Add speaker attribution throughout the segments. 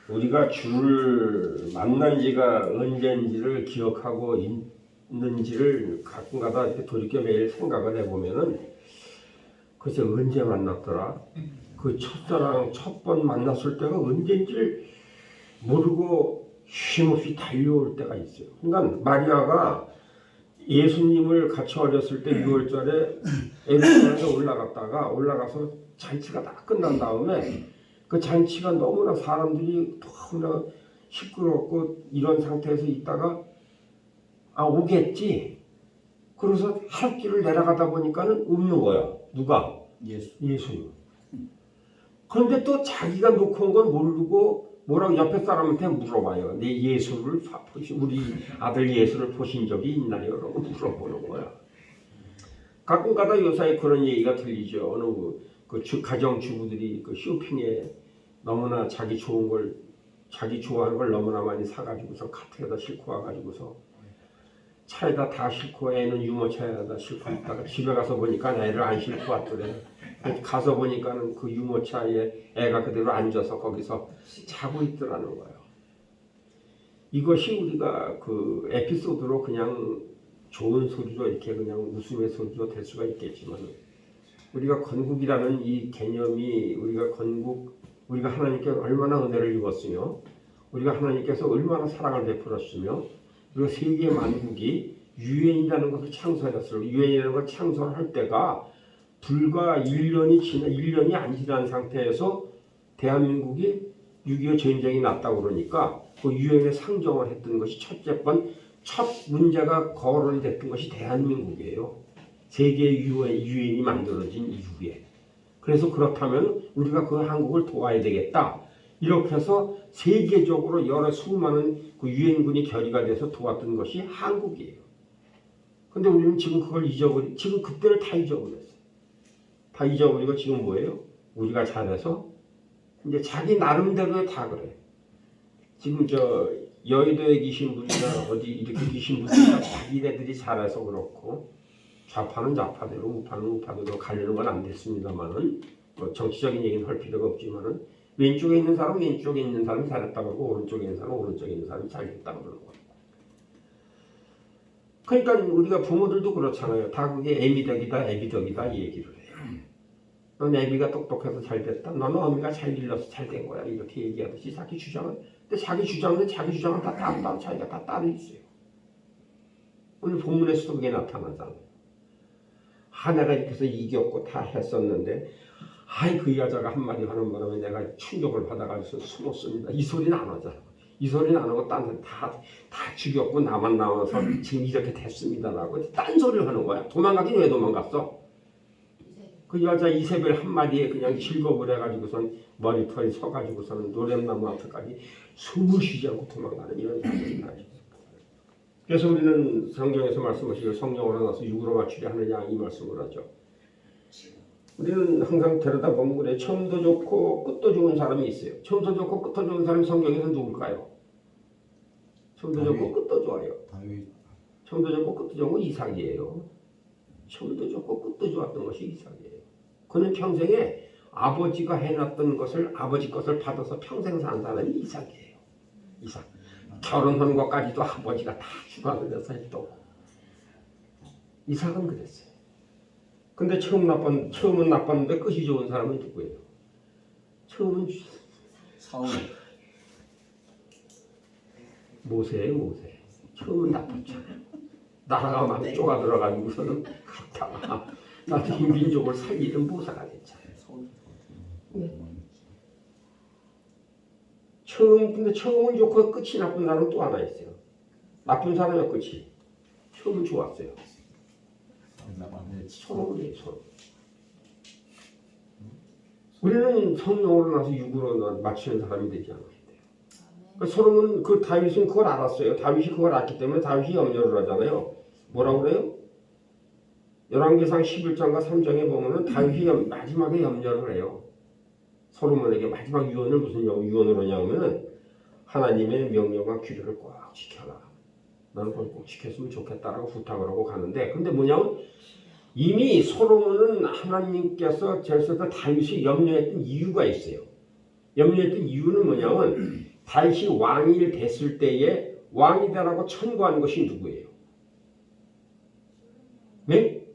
Speaker 1: 우리가 주를 만난 지가 언제인지를 기억하고 있는지를 가끔가다 이렇게 돌이켜 매일 생각을 해보면은 글쎄 언제 만났더라? 그 첫사랑 첫 번 만났을 때가 언제인지를 모르고 쉼없이 달려올 때가 있어요. 그러니까 마리아가 예수님을 같이 어렸을 때 6월절에 에르사렘에 올라가서 잔치가 다 끝난 다음에 그 잔치가 너무나 사람들이 너무나 시끄럽고 이런 상태에서 있다가 오겠지. 그래서 할 길을 내려가다 보니까는 없는 거야. 누가? 예수님. 그런데 또 자기가 놓고 온 건 모르고 뭐라고 옆에 사람한테 물어봐요. 내 예수를 우리 아들 예수를 보신 적이 있나요? 라고 물어보는 거야. 가끔가다 요사이 그런 얘기가 들리죠. 어느 가정주부들이 그 쇼핑에 너무나 자기 좋아하는 걸 너무나 많이 사가지고서 카트에다 싣고 와가지고서 차에다 다 싣고 애는 유모차에다 싣고 있다가 집에 가서 보니까 애를 안 싣고 왔더래. 가서 보니까는 그 유모차에 애가 그대로 앉아서 거기서 자고 있더라는 거예요. 이것이 우리가 그 에피소드로 그냥 좋은 소리로 이렇게 그냥 웃음의 소리로 될 수가 있겠지만 우리가 건국이라는 이 개념이 우리가 하나님께 얼마나 은혜를 입었으며 우리가 하나님께서 얼마나 사랑을 베풀었으며 우리가 세계 만국이 유엔이라는 것을 창설했어요. 유엔이라는 걸 창설할 때가 불과 1년이 안 지난 상태에서 대한민국이 6.25 전쟁이 났다고 그러니까 그 유엔에 상정을 했던 것이 첫 문제가 거론이 됐던 것이 대한민국이에요. 세계 유엔이 만들어진 이후에. 그래서 그렇다면 우리가 그 한국을 도와야 되겠다. 이렇게 해서 세계적으로 여러 수많은 그 유엔군이 결의가 돼서 도왔던 것이 한국이에요. 근데 우리는 지금 그걸 지금 그때를 다 잊어버렸어요. 다 잊어버리고 지금 뭐예요? 우리가 잘해서 이제 자기 나름대로 다 그래. 지금 여의도에 계신 분이나 어디 이렇게 계신 분들이 자기네들이 잘해서 그렇고 좌파는 좌파대로 우파는 우파대로 가려는 건 안 됐습니다만은 뭐 정치적인 얘기는 할 필요가 없지만은 왼쪽에 있는 사람은 왼쪽에 있는 사람이 잘했다고 그러고 오른쪽에 있는 사람은 오른쪽에 있는 사람이 잘했다고 그러는 거예요. 그러니까 우리가 부모들도 그렇잖아요. 다 그게 애미덕이다 애비덕이다 얘기를 해요. 넌 애비가 똑똑해서 잘 됐다. 너는 어미가 잘 길러서 잘 된 거야. 이렇게 얘기하듯이 자기 주장은. 근데 자기 주장은 다 따로 자기가 다 따로 있어요. 오늘 본문에서도 그게 나타나잖아. 내가 이렇게 해서 이겼고 다 했었는데 그 여자가 한마디 하는 바람에 내가 충격을 받아가지고 숨었습니다. 이 소리는 안 하잖아. 이 소리는 안 하고 딴 데 다 죽였고 나만 남아서 지금 이렇게 됐습니다라고 딴 소리를 하는 거야. 도망가긴 왜 도망갔어? 그 여자 이세벨 한마디에 그냥 즐거움을 해가지고선 머리털이 서가지고서는 노랫나무 앞에까지 숨을 쉬지 않고 도망가는 이런 사람이 나죠. 그래서 우리는 성경에서 말씀하시길 성령으로 나서 육으로 맞추려 하느냐 이 말씀을 하죠. 우리는 항상 들여다보면 그래. 처음도 좋고 끝도 좋은 사람이 있어요. 처음도 좋고 끝도 좋은 사람이 성경에서 누굴까요? 처음도 좋고 끝도 좋아요. 처음도 좋고 끝도 좋은 건 이삭이에요. 처음도 좋고 끝도 좋았던 것이 이삭이에요. 그는 평생에 아버지가 해놨던 것을 아버지 것을 받아서 평생 산 사람이 이삭이에요. 이삭. 결혼한 것까지도 아버지가 다 주관을 해서 했던 이삭은 그랬어요. 근데 처음은 나빴는데 끝이 좋은 사람은 누구예요? 처음은
Speaker 2: 사울.
Speaker 1: 모세예요, 모세. 처음은 나빴잖아요. 나라가 막 쪼가 들어가지고서는 갔다가 나중에 민족을 살리는 모사가 됐잖아요. 네. 근데 처음은 좋고 끝이 나쁜 사람은 또 하나 있어요. 나쁜 사람의 끝이 처음은 좋았어요. 서로예요, 서로. 우리는 성령으로 나서 육으로 맞추는 사람이 되지 않아야 돼요. 그러니까 서로는 다윗은 그걸 알았어요. 다윗이 그걸 알기 때문에 다윗이 염려를 하잖아요. 뭐라고 그래요? 열왕기상 11장과 3장에 보면은 다윗이 마지막에 염려를 해요. 솔로몬에게 마지막 유언을 무슨 유언을 하냐면은 하나님의 명령과 규례를 꼭 지켜라. 나는 그걸 꼭 지켰으면 좋겠다라고 부탁을 하고 가는데 근데 뭐냐면 이미 솔로몬은 하나님께서 제수에서 다윗이 염려했던 이유가 있어요. 염려했던 이유는 뭐냐면 다윗이 왕이 됐을 때에 왕이 되라고 천거한 것이 누구예요? 네?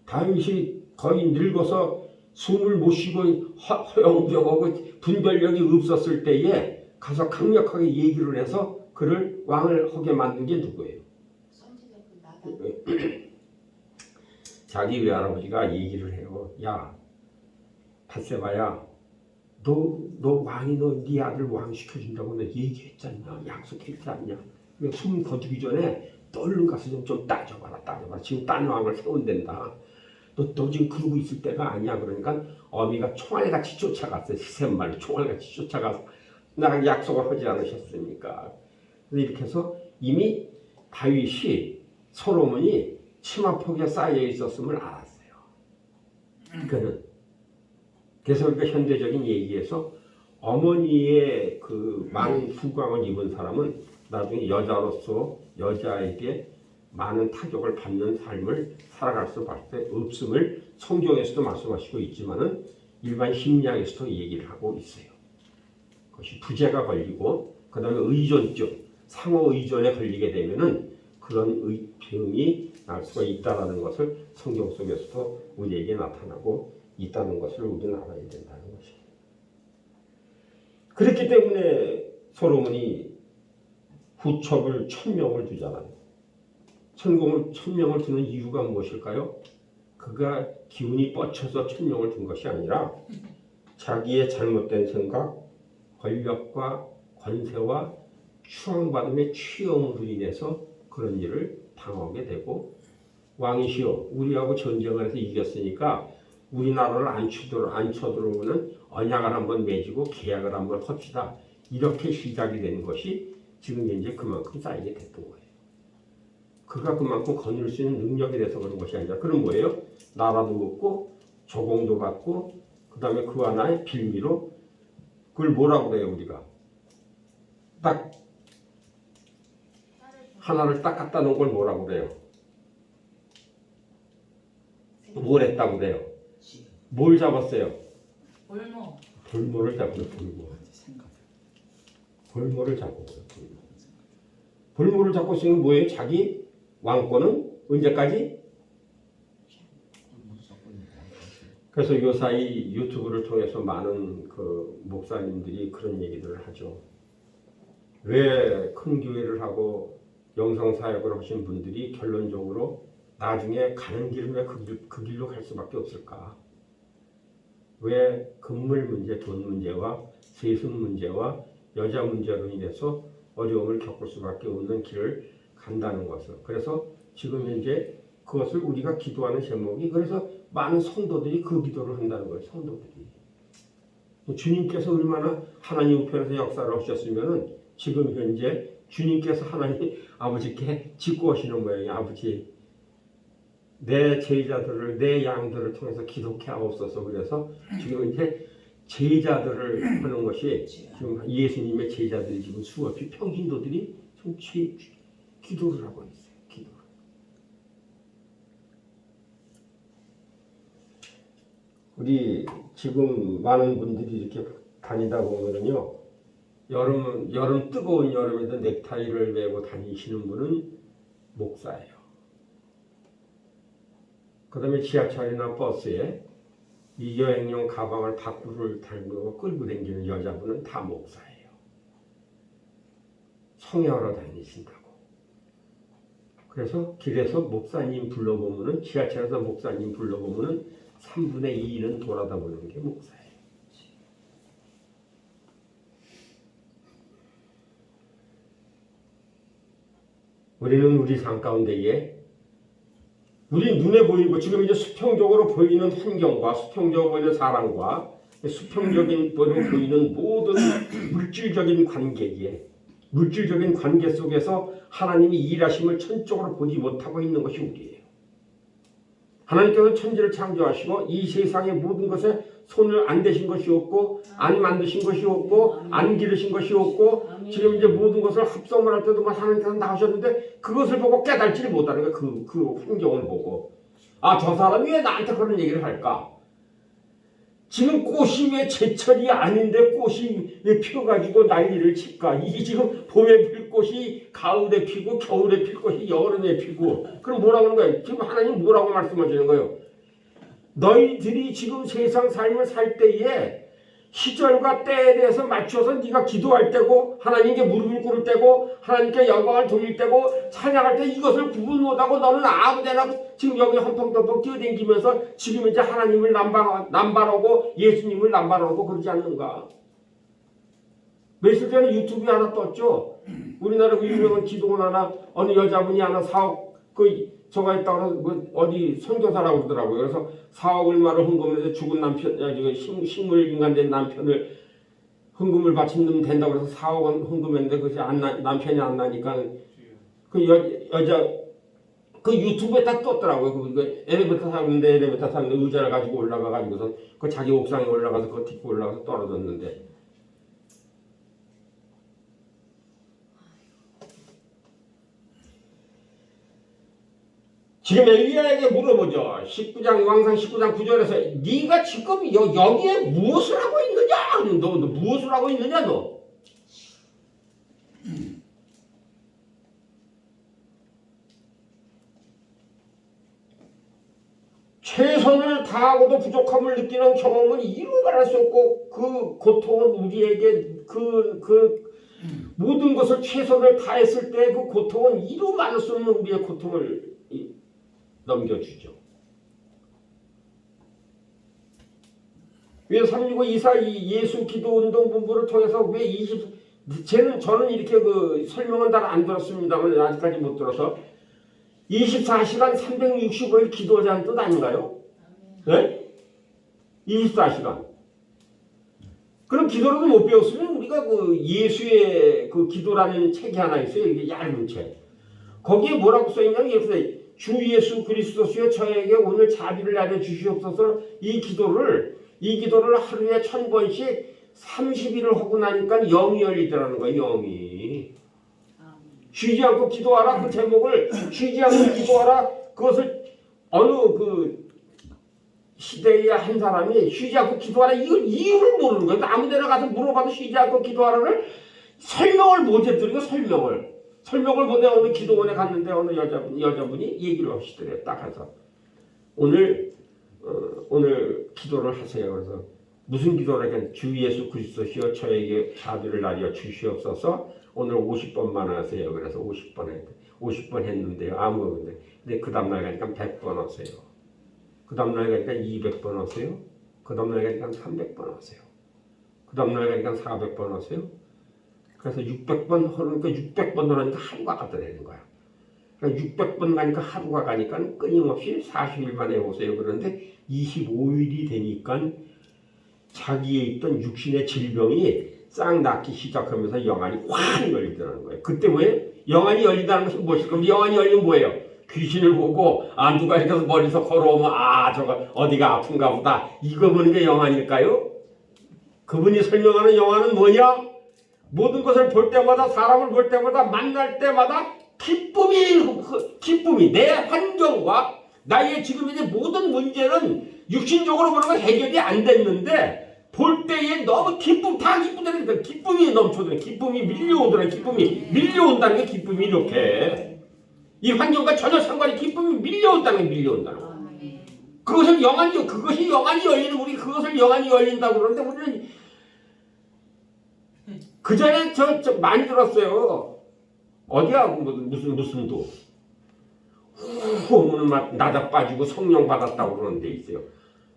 Speaker 1: 다윗이 거의 늙어서 숨을 못 쉬고 허영병하고 분별력이 없었을 때에 가서 강력하게 얘기를 해서 그를 왕을 하게 만든 게 누구예요? 자기 외할아버지가 얘기를 해요. 야, 밧세바야, 너 왕이 네 아들 왕 시켜준다고 너 얘기했잖냐, 약속했지 않냐? 숨 거두기 전에 너 얼른 가서 좀 따져봐라. 지금 딴 왕을 세운댄다. 너 지금 그러고 있을 때가 아니야. 그러니까 어미가 총알같이 쫓아갔어요. 시샘말로 총알같이 쫓아가서 나랑 약속을 하지 않으셨습니까? 이렇게 해서 이미 다윗이 솔로몬이 치마폭에 쌓여 있었음을 알았어요. 그래서 우리가 현대적인 얘기에서 어머니의 그 후광을 입은 사람은 나중에 여자로서 여자에게 많은 타격을 받는 삶을 살아갈 수밖에 없음을 성경에서도 말씀하시고 있지만은 일반 심리학에서도 얘기를 하고 있어요. 그것이 부재가 걸리고 그 다음에 의존증, 상호 의존에 걸리게 되면은 그런 병이 날 수가 있다는 것을 성경 속에서도 우리에게 나타나고 있다는 것을 우리는 알아야 된다는 것입니다. 그렇기 때문에 솔로몬이 후첩을 1000명을 두잖아요. 천공을 1000명을 두는 이유가 무엇일까요? 그가 기운이 뻗쳐서 1000명을 둔 것이 아니라 자기의 잘못된 생각, 권력과 권세와 추앙받음의 취형으로 인해서 그런 일을 당하게 되고 왕이시여 우리하고 전쟁을 해서 이겼으니까 우리나라를 안 쳐들어오는 언약을 한번 맺고 계약을 한번 합시다. 이렇게 시작이 되는 것이 지금 현재 그만큼 쌓이게 됐던 거예요. 그가 그만큼 거느릴 수 있는 능력이 돼서 그런 것이 아니라 그런 거예요. 나라도 없고 조공도 받고 그 다음에 그 하나의 빌미로 그걸 뭐라고 그래요 우리가 딱 하나를 딱 갖다 놓은 걸 뭐라고 그래요? 뭘 했다고 그래요? 뭘 잡았어요? 볼모를 잡고요. 볼모를 잡고 볼모를 잡고 있으면 뭐예요? 자기 왕권은 언제까지? 그래서 요사이 유튜브를 통해서 많은 그 목사님들이 그런 얘기들을 하죠. 왜 큰 교회를 하고 영성 사역을 하신 분들이 결론적으로 나중에 가는 길은 왜 그 길로 갈 수밖에 없을까? 왜 금물 문제, 돈 문제와 세습 문제와 여자 문제로 인해서 어려움을 겪을 수밖에 없는 길을 간다는 것을. 그래서 지금 현재 그것을 우리가 기도하는 제목이, 그래서 많은 성도들이 그 기도를 한다는 거예요. 성도들이. 주님께서 얼마나 하나님 우편에서 역사를 하셨으면은 지금 현재 주님께서 하나님 아버지께 직구하시는 모양이에요. 아버지, 내 제자들을, 내 양들을 통해서 기독해 하옵소서. 그래서 지금 이제 제자들을 하는 것이, 지금 예수님의 제자들이 지금 수없이 평신도들이 지금 기도를 하고 있어요. 기도를. 우리 지금 많은 분들이 이렇게 다니다 보면은요, 여름 뜨거운 여름에도 넥타이를 메고 다니시는 분은 목사예요. 그 다음에 지하철이나 버스에 이 여행용 가방을 밖으로 달고 끌고 다니는 여자분은 다 목사예요. 성회하러 다니신다고. 그래서 길에서 목사님 불러보면은, 지하철에서 목사님 불러보면은 3분의 2는 돌아다 보는 게 목사예요. 우리는 우리 삶 가운데에 우리 눈에 보이고 지금 이제 수평적으로 보이는 환경과 수평적으로 보이는 사람과 수평적인 보이는 모든 물질적인 관계 속에서 하나님이 일하심을 천적으로 보지 못하고 있는 것이 우리예요. 하나님께서 천지를 창조하시고 이 세상의 모든 것에 손을 안 대신 것이 없고 안 만드신 것이 없고 안 기르신 것이 없고 지금 이제 모든 것을 합성을 할 때도 하나님께서 다 하셨는데 그것을 보고 깨달지를 못하는 거예요. 그 환경을 보고. 아, 저 사람이 왜 나한테 그런 얘기를 할까? 지금 꽃이 왜 제철이 아닌데 꽃이 왜 피어가지고 난리를 칠까? 이게 지금 봄에 필 꽃이 가을에 피고 겨울에 필 꽃이 여름에 피고. 그럼 뭐라고 하는 거예요? 지금 하나님 뭐라고 말씀하시는 거예요? 너희들이 지금 세상 삶을 살 때에 시절과 때에 대해서 맞춰서 네가 기도할 때고 하나님께 무릎을 꿇을 때고 하나님께 영광을 돌릴 때고 찬양할 때 이것을 구분 못하고 너는 아무데나 지금 여기 험펑덩펑 뛰어다니면서 지금 이제 하나님을 남발하고 예수님을 남발하고 그러지 않는가? 며칠 전에 유튜브에 하나 떴죠. 우리나라 그 유명한 기도원 하나, 어느 여자분이 하나 4억 저가 있다고 뭐 어디 선교사라고 그러더라고요. 그래서 4억 얼마를 헌금해서 죽은 남편, 식물인간된 남편을 헌금을 바치면 된다고 해서 4억 원 헌금했는데 그것이 남편이 안 나니까 그 여자 그 유튜브에 딱 떴더라고요. 그 엘리베이터 타는데 의자를 가지고 올라가 가지고서 그 자기 옥상에 올라가서 그거 딛고 올라가서 떨어졌는데. 지금 엘리야에게 물어보죠. 왕상 19장 9절에서 네가 지금 여기에 무엇을 하고 있느냐? 너 무엇을 하고 있느냐 너? 최선을 다하고도 부족함을 느끼는 경험은 이루 말할 수 없고 그 고통은 우리에게 그 모든 것을 최선을 다했을 때 그 고통은 이루 말할 수 없는 우리의 고통을 넘겨주죠. 왜 365 이사이 예수 기도 운동 본부를 통해서 왜 저는 이렇게 그 설명은 잘 안 들었습니다만 아직까지 못 들어서 24시간 365일 기도하자는 뜻 아닌가요? 네? 24시간. 그럼 기도로도 못 배웠으면 우리가 그 예수의 그 기도라는 책이 하나 있어요. 이게 얇은 책. 거기에 뭐라고 써있냐면 이렇게 주 예수 그리스도시여 저에게 오늘 자비를 내려 주시옵소서. 이 기도를 하루에 1000번씩 30일을 하고 나니까 영이 열리더라는 거예요. 영이. 쉬지 않고 기도하라. 그 제목을 쉬지 않고 기도하라. 그것을 어느 그 시대의 한 사람이 쉬지 않고 기도하라. 이걸 이유를 모르는 거예요. 아무데나 가서 물어봐도 쉬지 않고 기도하라를 설명을 못 해드리고 설명을 보내 어느 기도원에 갔는데 어느 여자분이 얘기를 하시더래요. 딱 해서 오늘 오늘 기도를 하세요. 그래서 무슨 기도를 하냐? 주 예수 그리스도시여 저에게 자비를 나려 주시옵소서. 오늘 50번만 하세요. 그래서 50번 했는데요. 아무것도. 근데 그 다음날 가니까 100번 하세요. 그 다음날 가니까 200번 하세요. 그 다음날 가니까 300번 하세요. 그 다음날 가니까 400번 하세요. 그래서 600번 하니까 600번 하니까 하루가 가다 되는 거야. 그러니까 600번 가니까 하루가 가니까 끊임없이 40일만 해보세요. 그런데 25일이 되니까 자기에 있던 육신의 질병이 싹 낫기 시작하면서 영안이 확 열리더라는 거예요. 그때 왜? 영안이 열리다는 것은 무엇일 겁니까? 영안이 열리면 뭐예요? 귀신을 보고 누가 이렇게 머리에서 걸어오면 저거 어디가 아픈가 보다. 이거 보는 게 영안일까요? 그분이 설명하는 영안은 뭐냐? 모든 것을 볼 때마다 사람을 볼 때마다 만날 때마다 기쁨이 내 환경과 나의 지금 이제 모든 문제는 육신적으로 보는 건 해결이 안 됐는데 볼 때에 너무 기쁨이 기쁨이 넘쳐드는 기쁨이 밀려온다는 게 기쁨이 이렇게 이 환경과 전혀 상관이 기쁨이 밀려온다는 거. 그것이 영안이 열리는 우리 그것을 영안이 열린다고 그러는데 우리는 그 전에 저 많이 들었어요. 어디야 무슨 도 오면 막 나다 빠지고 성령 받았다고 그러는 데 있어요.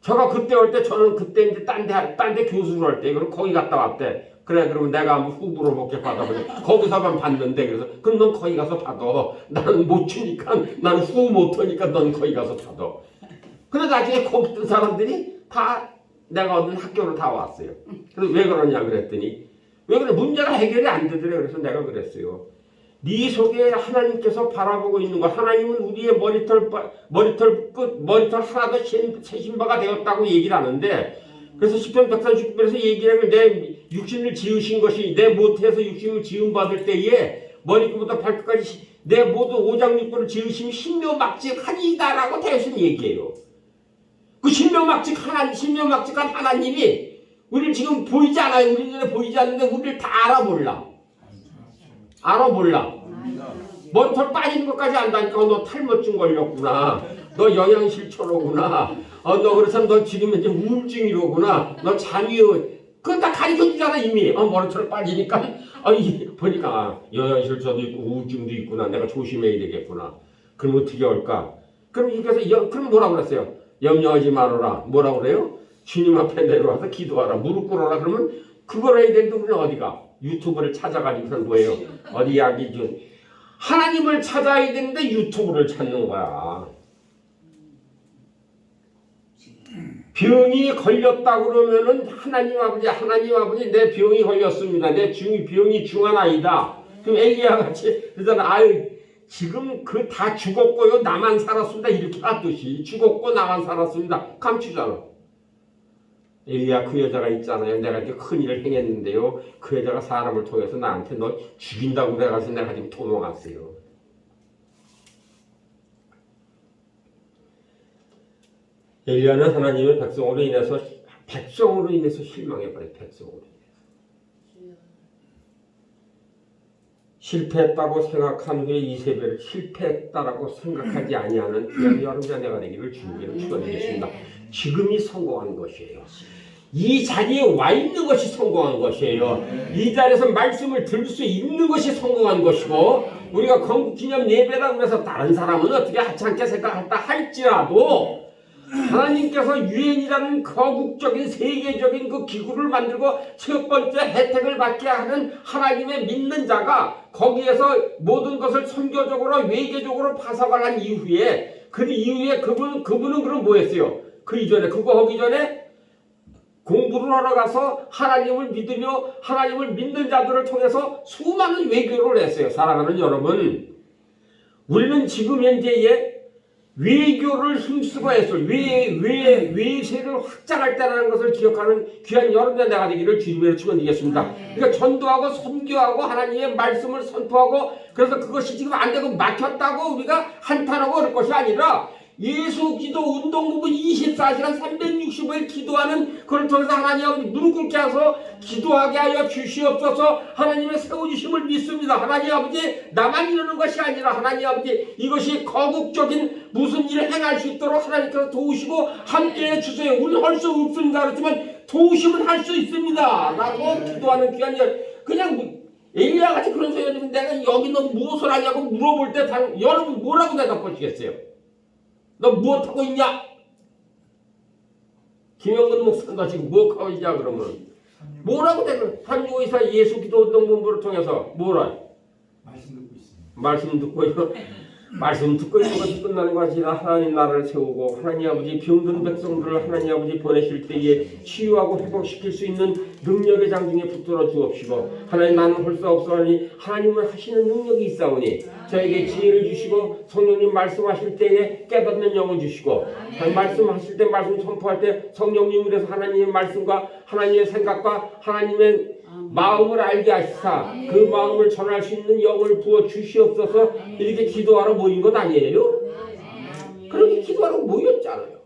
Speaker 1: 제가 그때 올 때 저는 그때 이제 딴 데 교수를 할 때 그럼 거기 갔다 왔대. 그래 그러면 내가 한번 후보로 먹게 받아보자. 거기서만 받는데 그래서 그럼 넌 거기 가서 받아. 나는 못 주니까 나는 후 못하니까 넌 거기 가서 받아. 근데 나중에 거기 있던 사람들이 다 내가 얻은 학교로 다 왔어요. 그래서 왜 그러냐 그랬더니 왜 그래 문제가 해결이 안 되더래. 그래서 내가 그랬어요. 네 속에 하나님께서 바라보고 있는 것, 하나님은 우리의 머리털 하나도 세신 바가 되었다고 얘기를 하는데, 그래서 시편 139편에서 얘기를 하면 내 육신을 지으신 것이 내 모태에서 육신을 지음 받을 때에 머리끝부터 발끝까지 내 모든 오장육부를 지으심이 신묘막직하니다라고 대신 얘기해요. 그 신묘막직한 하나님이 우리를 지금 보이지 않아요. 우리 눈에 보이지 않는데 우리를 다 알아몰라. 머리털 빠지는 것까지 안다니까. 너 탈모증 걸렸구나. 너 영양실조로구나. 너 그래서 너 지금 이제 우울증이로구나. 너 잠이 그건 다 가르쳐주잖아 이미. 머리털 빠지니까 보니까 영양실조도 있고 우울증도 있구나. 내가 조심해야 되겠구나. 그럼 어떻게 할까? 그럼 그럼 뭐라고 그랬어요? 염려하지 말아라. 뭐라고 그래요? 주님 앞에 내려와서 기도하라. 무릎 꿇어라. 그러면 그걸 해야 되는데 우리는 어디가? 유튜브를 찾아가지고는 뭐예요? 어디 이야기 좀 하나님을 찾아야 되는데 유튜브를 찾는 거야. 병이 걸렸다고 그러면은 하나님 아버지 내 병이 걸렸습니다. 내 병이 중하나이다. 그럼 엘리야 같이 그러잖아. 지금 다 죽었고요. 나만 살았습니다. 이렇게 하듯이 죽었고 나만 살았습니다. 감추잖아. 엘리야 그 여자가 있잖아요. 내가 이렇게 큰 일을 행했는데요. 그 여자가 사람을 통해서 나한테 너 죽인다고 그래가지고 내가 지금 도망갔어요. 엘리야는 하나님의 백성으로 인해서 실망해버려요. 백성으로 인해서. 실패했다고 생각한 후에 이세벨을 실패했다라고 생각하지 아니하는 귀한 여러분 자녀가 되기를 주님께로 축원드리겠습니다. 지금이 성공한 것이에요. 이 자리에 와 있는 것이 성공한 것이에요. 이 자리에서 말씀을 들을 수 있는 것이 성공한 것이고, 우리가 건국기념 예배라고 해서 다른 사람은 어떻게 하찮게 생각한다 할지라도 하나님께서 유엔이라는 거국적인 세계적인 그 기구를 만들고 첫 번째 혜택을 받게 하는 하나님의 믿는 자가 거기에서 모든 것을 선교적으로 외교적으로 파석을 한 이후에 그분은 그럼 뭐 했어요? 그거 하기 전에 공부를 하러 가서 하나님을 믿으며 하나님을 믿는 자들을 통해서 수많은 외교를 했어요. 사랑하는 여러분, 우리는 지금 현재의 외교를 힘쓰고 했어요. 외세를 확장할 때라는 것을 기억하는 귀한 여러분의 내가 되기를 주님으로 축원드리겠습니다. 그러니까 전도하고 선교하고 하나님의 말씀을 선포하고, 그래서 그것이 지금 안 되고 막혔다고 우리가 한탄하고 그럴 것이 아니라 예수 기도 운동부분 24시간 365일 기도하는 그걸 통해서 하나님 아버지 무릎 꿇게 하셔서 기도하게 하여 주시옵소서. 하나님의 세워주심을 믿습니다. 하나님 아버지 나만 이루는 것이 아니라 하나님 아버지 이것이 거국적인 무슨 일을 행할 수 있도록 하나님께서 도우시고 함께해 주세요. 우리는 할 수 없습니다. 그렇지만 도우심은 할 수 있습니다. 라고 기도하는 귀한 일. 그냥 엘리야 같이 그런 소리 하면 내가 여기 너 무엇을 하냐고 물어볼 때 여러분 뭐라고 대답하시겠어요? 너 무엇하고 있냐? 김영근 목사가 지금 무엇하고 있냐 그러면 뭐라고 대답해? 한국의사 예수기도운동본부를 통해서 뭐라?
Speaker 2: 말씀 듣고 있습니다.
Speaker 1: 말씀 듣고 있고 말씀 듣고 있는 것이 끝나는 것이 아니라 하나님 나라를 세우고 하나님 아버지 병든 백성들을 하나님 아버지 보내실 때에 치유하고 회복시킬 수 있는 능력의 장중에 붙들어 주옵시고 하나님 나는 할 수 없사오니 하나님은 하시는 능력이 있사오니 저에게 지혜를 주시고 성령님 말씀하실 때에 깨닫는 영을 주시고 말씀하실 때 말씀 선포할 때 성령님으로서 하나님의 말씀과 하나님의 생각과 하나님의 마음을 알게 하시사 그 마음을 전할 수 있는 영을 부어 주시옵소서. 이렇게 기도하러 모인 것 아니에요? 그렇게 기도하러 모였잖아요.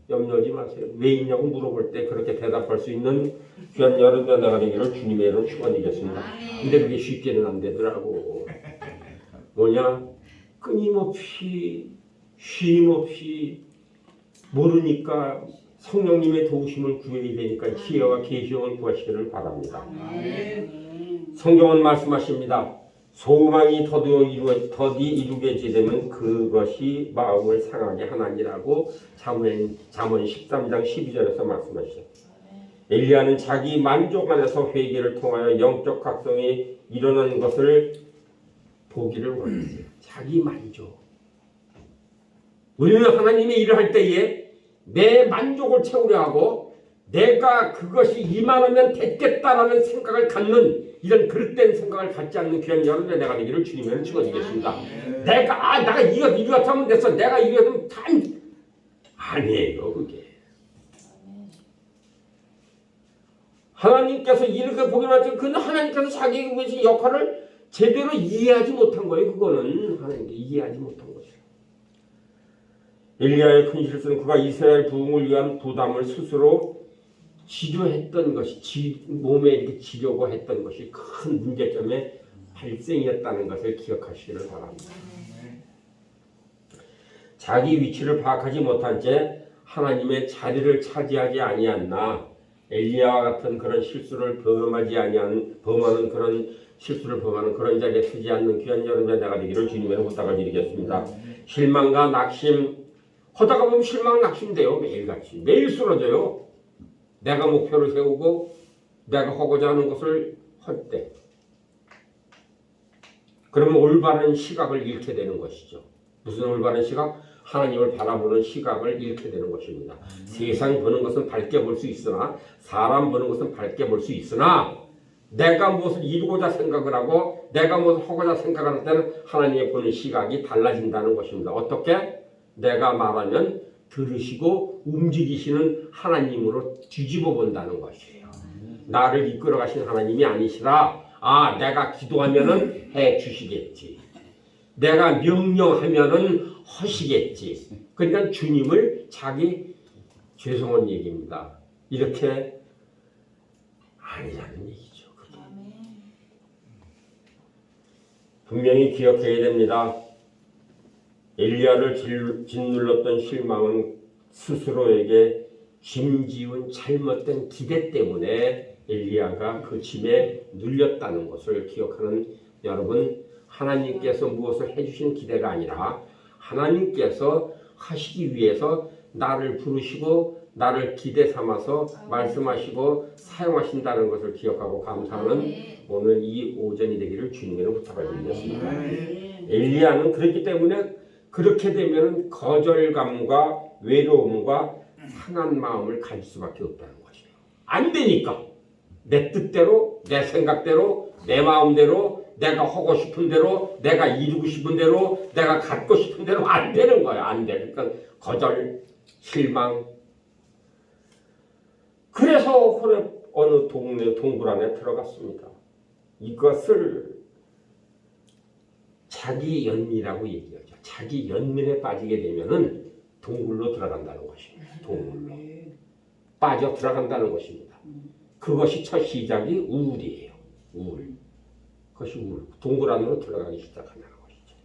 Speaker 1: 염려하지 마세요. 왜 있냐고 물어볼 때 그렇게 대답할 수 있는 귀한 여러분의 내가 되기를 주님의 이름으로 축원드리겠습니다. 근데 그게 쉽게는 안 되더라고. 뭐냐? 끊임없이 쉼없이 모르니까 성령님의 도우심을 구해야 되니까 지혜와 계시형을 구하시기를 바랍니다. 성경은 말씀하십니다. 소망이 더디 이루게 되면 그것이 마음을 상하게 하나니라고 잠언 13장 12절에서 말씀하시죠. 엘리야는 자기 만족 안에서 회개를 통하여 영적 각성이 일어나는 것을 보기를 원했어요. 자기 만족. 우리는 하나님의 일을 할 때에 내 만족을 채우려 하고 내가 그것이 이만하면 됐겠다라는 생각을 갖는 이런 그릇된 생각을 갖지 않는 귀한 여러분의 내가 되기를 주님을 축원드리겠습니다. 내가 이거 하면 됐어. 내가 이거 하면 단 아니에요. 그게 하나님께서 이렇게 보기만 하지만 그는 하나님께서 자기 역할을 제대로 이해하지 못한 거예요. 그거는 하나님께 이해하지 못한 거죠. 엘리야의 큰 실수는 그가 이스라엘 부흥을 위한 부담을 스스로 치료했던 것이 몸에 이렇게 지려고 했던 것이 큰 문제점의 발생이었다는 것을 기억하시기를 바랍니다. 자기 위치를 파악하지 못한 채 하나님의 자리를 차지하지 아니했나 엘리야와 같은 그런 실수를 범하는 그런 자리에 서지 않는 귀한 여러분의 내가 되기를 주님의 부탁을 드리겠습니다. 실망과 낙심 하다가 보면 실망 낙심돼요. 매일같이 매일 쓰러져요. 내가 목표를 세우고 내가 하고자 하는 것을 할 때 그러면 올바른 시각을 잃게 되는 것이죠. 무슨 올바른 시각? 하나님을 바라보는 시각을 잃게 되는 것입니다. 세상 보는 것은 밝게 볼 수 있으나 사람 보는 것은 밝게 볼 수 있으나 내가 무엇을 이루고자 생각을 하고 내가 무엇을 하고자 생각할 때는 하나님의 보는 시각이 달라진다는 것입니다. 어떻게? 내가 말하면 들으시고 움직이시는 하나님으로 뒤집어 본다는 것이에요. 나를 이끌어 가신 하나님이 아니시라 내가 기도하면은 해 주시겠지. 내가 명령하면은 하시겠지. 그러니까 주님을 자기 죄송한 얘기입니다. 이렇게 아니라는 얘기죠. 분명히 기억해야 됩니다. 엘리야를 짓눌렀던 실망은 스스로에게 짐지은 잘못된 기대 때문에 엘리야가 그 짐에 눌렸다는 것을 기억하는 여러분, 하나님께서 무엇을 해주신 기대가 아니라 하나님께서 하시기 위해서 나를 부르시고 나를 기대 삼아서 말씀하시고 사용하신다는 것을 기억하고 감사하는 오늘 이 오전이 되기를 주님으로 부탁을 드리겠습니다. 엘리야는 그렇기 때문에 그렇게 되면 거절감과 외로움과 상한 마음을 가질 수밖에 없다는 것이에요. 안 되니까 내 뜻대로 내 생각대로 내 마음대로 내가 하고 싶은 대로 내가 이루고 싶은 대로 내가 갖고 싶은 대로 안 되는 거야. 안 돼. 그러니까 거절, 실망. 그래서 호렙 어느 동굴 안에 들어갔습니다. 이것을 자기 연민이라고 얘기하죠. 자기 연민에 빠지게 되면은 동굴로 들어간다는 것입니다. 동굴로 빠져 들어간다는 것입니다. 그것이 첫 시작이 우울이에요. 우울. 그것이 우울. 동굴 안으로 들어가기 시작한다는 것이죠.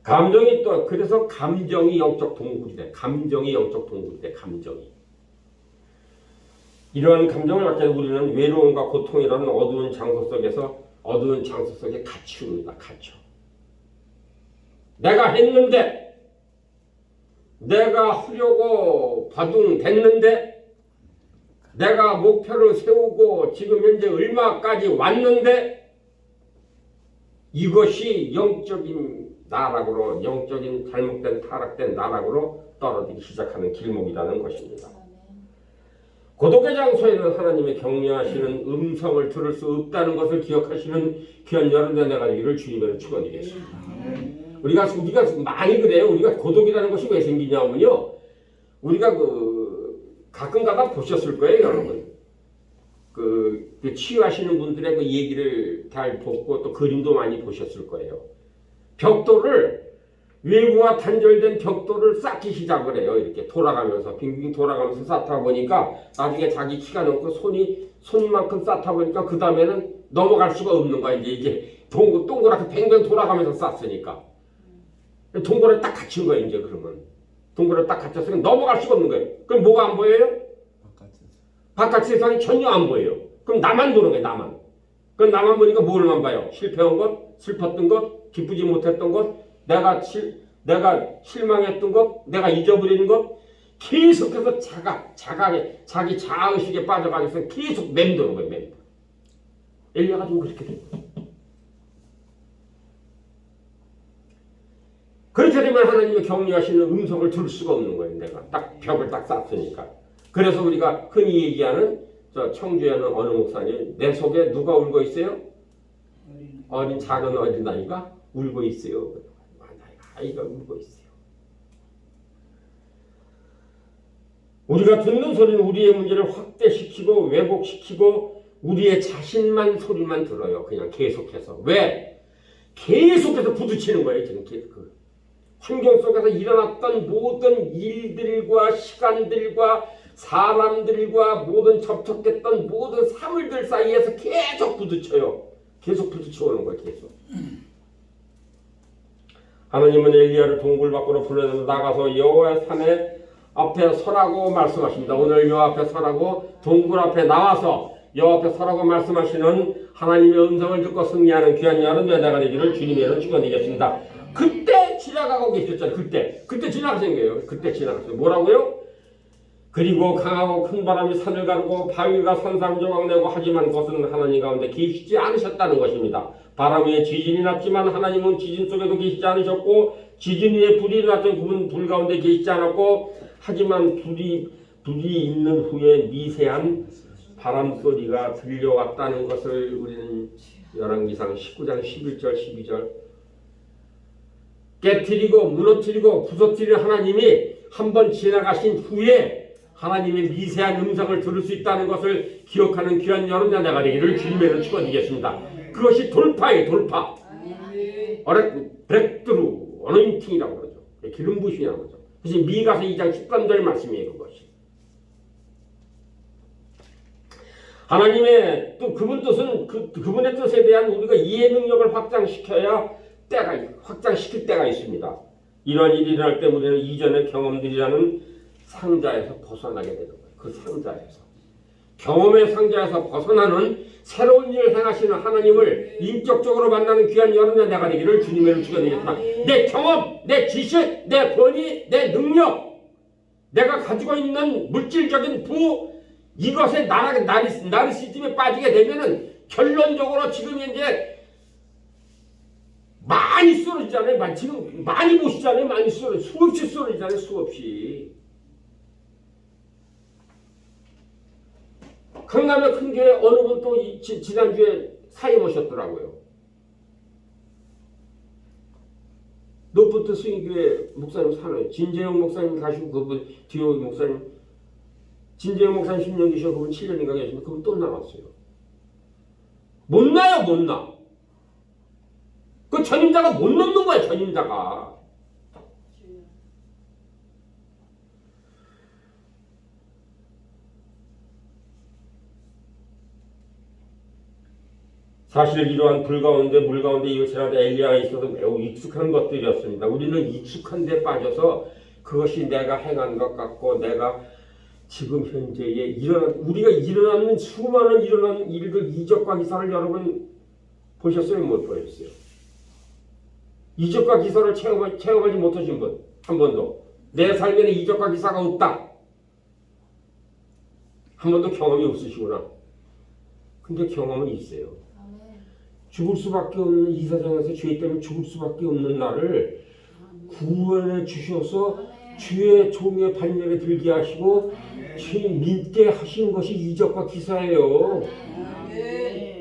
Speaker 1: 감정이 또 그래서 감정이 영적 동굴이래. 감정이 영적 동굴이래. 감정이. 이러한 감정을 갖게 된 우리는 외로움과 고통이라는 어두운 장소 속에 갇힙니다. 갇혀. 내가 했는데, 내가 하려고 바둥댔는데, 내가 목표를 세우고 지금 현재 얼마까지 왔는데, 이것이 영적인 나락으로, 영적인 잘못된 타락된 나락으로 떨어지기 시작하는 길목이라는 것입니다. 고독의 장소에는 하나님의 격려하시는 음성을 들을 수 없다는 것을 기억하시는 귀한 여러분의 내가 되기를 주님으로 축원드리겠습니다. 우리가 많이 그래요. 우리가 고독이라는 것이 왜 생기냐면요. 우리가 가끔 가다 보셨을 거예요, 여러분. 그 치유하시는 분들의 그 얘기를 잘 보고 또 그림도 많이 보셨을 거예요. 벽돌을 외부와 단절된 벽돌을 쌓기 시작을 해요. 이렇게 돌아가면서 빙빙 돌아가면서 쌓다 보니까 나중에 자기 키가 넘고 손만큼 쌓다 보니까 그 다음에는 넘어갈 수가 없는 거야. 이게 동그랗게 뱅뱅 돌아가면서 쌓았으니까 동굴에 딱 갇힌 거예요. 이제 그러면 동굴에 딱 갇혔으니까 넘어갈 수가 없는 거예요. 그럼 뭐가 안 보여요? 바깥 세상이 전혀 안 보여요. 그럼 나만 보는 거예요. 나만. 그럼 나만 보니까 뭐를만 봐요? 실패한 것, 슬펐던 것, 기쁘지 못했던 것, 내가 실망했던 것, 내가 잊어버리는 것, 계속해서 자기 자아의식에 빠져가기 위해서 계속 맴도는 거예요. 맴도. 엘리야가 좀 그렇게 된 거예요. 그렇게 되면 하나님의 격려하시는 음성을 들을 수가 없는 거예요. 내가 딱 벽을 딱 쌓았으니까. 그래서 우리가 흔히 얘기하는 청주에 있는 어느 목사님, 내 속에 누가 울고 있어요? 작은 어린아이가 울고 있어요. 아이가 울고 있어요. 우리가 듣는 소리는 우리의 문제를 확대시키고 왜곡시키고 우리의 자신만 소리만 들어요. 그냥 계속해서. 왜? 계속해서 부딪히는 거예요. 지금 그 환경 속에서 일어났던 모든 일들과 시간들과 사람들과 모든 접촉했던 모든 사물들 사이에서 계속 부딪혀요. 계속 부딪혀오는 거예요. 계속. 하나님은 엘리야를 동굴 밖으로 불러내서 나가서 여호와의 산에 앞에 서라고 말씀하십니다. 오늘 여호와 앞에 서라고 동굴 앞에 나와서 여호와 앞에 서라고 말씀하시는 하나님의 음성을 듣고 승리하는 귀한 여러분 여자가 되기를 주님의 축원드리겠습니다. 그때 지나가고 계셨잖아요. 그때 지나가신 거예요. 그때 지나갔어요. 뭐라고요? 그리고 강하고 큰 바람이 산을 가르고 바위가 산산조각 내고 하지만 그것은 하나님 가운데 계시지 않으셨다는 것입니다. 바람 위에 지진이 났지만 하나님은 지진 속에도 계시지 않으셨고 지진 위에 불이 났던 그분 불 가운데 계시지 않았고 하지만 불이 있는 후에 미세한 바람소리가 들려왔다는 것을 우리는 열왕기상 19장 11절 12절 깨트리고 무너뜨리고 부서뜨리는 하나님이 한번 지나가신 후에 하나님의 미세한 음성을 들을 수 있다는 것을 기억하는 귀한 여러분 내가 되기를 주님의 축원드리겠습니다. 그것이 돌파예요. 돌파. 브렉트루 어노인팅이라고 그러죠. 기름 부심이라고 그러죠. 그것이 미가서 2장 13절 말씀이에요. 그것이. 하나님의 또 그분 뜻은 그분의 뜻에 대한 우리가 이해 능력을 확장시킬 때가 있습니다. 이런 일이 일어날 때 우리는 이전의 경험들이라는 상자에서 벗어나게 되는 거예요. 그 상자에서. 경험의 상자에서 벗어나는 새로운 일을 행하시는 하나님을 인격적으로 만나는 귀한 여러분의 내가 되기를 주님의 축원드리겠습니다. 내 경험, 내 지식, 내 권위, 내 능력, 내가 가지고 있는 물질적인 부 이것에 나르시즘에 빠지게 되면은 결론적으로 지금 현재 많이 쓰러지잖아요. 지금 많이 보시잖아요. 많이 수없이 쓰러지잖아요. 수없이. 강남의 큰 교회 어느 분 또 지난주에 사임 오셨더라고요. 노포트 스윙교회 목사님 사는 진재영 목사님 가시고 그분 디오 목사님 진재영 목사님 10년 계시고 그분 7년인가 계시는데 그분 또 나왔어요. 못 나요. 못 나. 그 전임자가 못 넘는 거야, 전임자가. 사실 이러한 불 가운데 물 가운데 이것이라도 엘리야가 있어서 매우 익숙한 것들이었습니다. 우리는 익숙한 데 빠져서 그것이 내가 행한 것 같고 내가 지금 현재에 우리가 일어나는 수많은 일어나는 일들, 이적과 기사를 여러분 보셨어요? 못 보셨어요? 이적과 기사를 체험하지 못하신 분 한 번도. 내 삶에는 이적과 기사가 없다. 한 번도 경험이 없으시구나. 근데 경험은 있어요. 죽을 수밖에 없는 이 세상에서 죄 때문에 죽을 수밖에 없는 나를 구원해 주셔서 주의 종의 반열에 들게 하시고 주님 믿게 하신 것이 이적과 기사예요.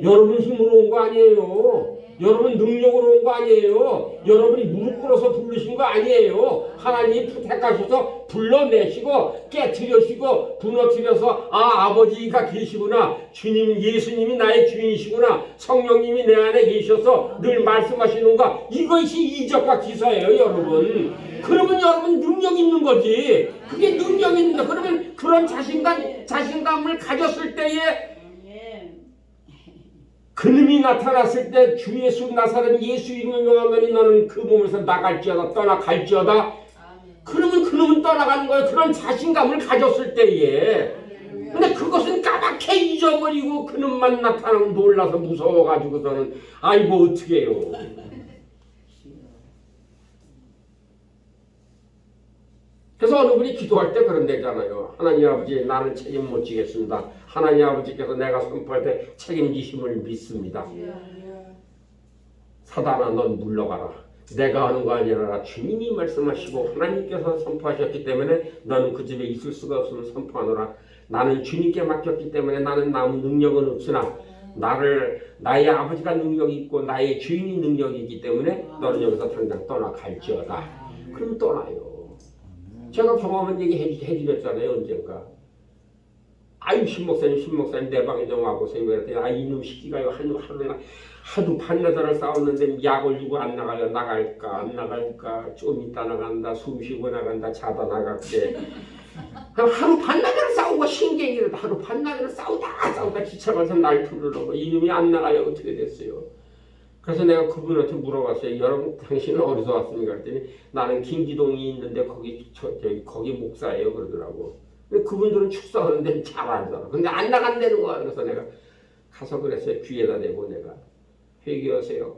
Speaker 1: 여러분 힘으로 온 거 아니에요. 여러분 능력으로 온 거 아니에요. 여러분이 무릎 꿇어서 부르신 거 아니에요. 하나님이 택하셔서 불러내시고 깨트려시고 부너뜨려서 아버지가 계시구나. 주님 예수님이 나의 주인이시구나. 성령님이 내 안에 계셔서 늘 말씀하시는가. 이것이 이적과 기사예요, 여러분. 그러면 여러분 능력 있는 거지. 그게 능력 있는 거. 그러면 그런 자신감을 가졌을 때에 그놈이 나타났을 때 주 예수 나사렛 예수 이름을 명하노니 너는 그 몸에서 나갈지어다 떠나갈지어다. 그러면 그놈은 떠나가는 거예요. 그런 자신감을 가졌을 때에. 근데 그것은 까맣게 잊어버리고 그놈만 나타나면 놀라서 무서워가지고서는 아이고 어떻게 해요. 그래서 어느 분이 기도할 때 그런 데잖아요. 하나님 아버지 나는 책임 못 지겠습니다. 하나님 아버지께서 내가 선포할 때 책임지심을 믿습니다. 사단아 넌 물러가라. 내가 하는 거 아니라 주님이 말씀하시고 하나님께서 선포하셨기 때문에 너는 그 집에 있을 수가 없으면 선포하노라. 나는 주님께 맡겼기 때문에 나는 아무 능력은 없으나 나의 아버지가 능력이 있고 나의 주인이 능력이기 때문에 너는 여기서 당장 떠나갈지어다. 그럼 떠나요. 제가 경험한 얘기 해드렸잖아요. 언젠가. 아유 신목사님 내 방에 좀 와보세요. 그랬더니 이놈 시기가요 하도 반나절을 싸웠는데 약을 주고 안 나가요. 나갈까 안 나갈까 좀 이따 나간다 숨 쉬고 나간다 자다 나갈게. 하루 반나절을 싸우고 신경이라도 하루 반나절을 싸우다 지쳐가서 날 부르려고 이놈이 안 나가요. 어떻게 됐어요? 그래서 내가 그분한테 물어봤어요. 여러분 당신은 어디서 왔습니까? 그랬더니 나는 김기동이 있는데 거기 목사예요. 그러더라고. 근데 그분들은 축사하는데 잘 알잖아. 근데 안 나간다는 거야. 그래서 내가 가서 그랬어요. 귀에다 대고 내가 회개하세요.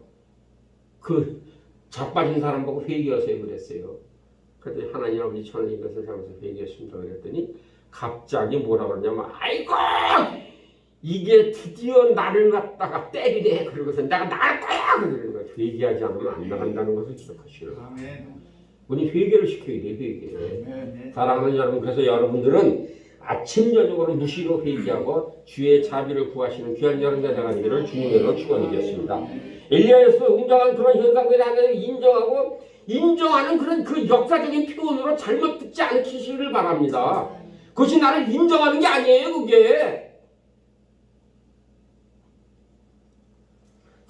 Speaker 1: 그 자빠진 사람 보고 회개하세요. 그랬어요. 그랬더니 하나님 아버지 저는 이것을 잘못해서 회개했습니다. 그랬더니 갑자기 뭐라 그러냐면 아이고 이게 드디어 나를 갖다가 때리네. 그러고서 내가 나갈 거야. 그러는 거야. 회개하지 않으면 안 나간다는 것을 기억하시오. 우리 회개를 시켜야 돼. 회개. 사랑하는 여러분, 그래서 여러분들은 아침 저녁으로 무시로 회개하고 주의 자비를 구하시는 귀한 여러분들 되가기를 주님으로 축원드리겠습니다. 엘리야에서 웅장한 그런 현상들이 하나님을 인정하는 그런 그 역사적인 표현으로 잘못 듣지 않기를 바랍니다. 그것이 나를 인정하는 게 아니에요. 그게.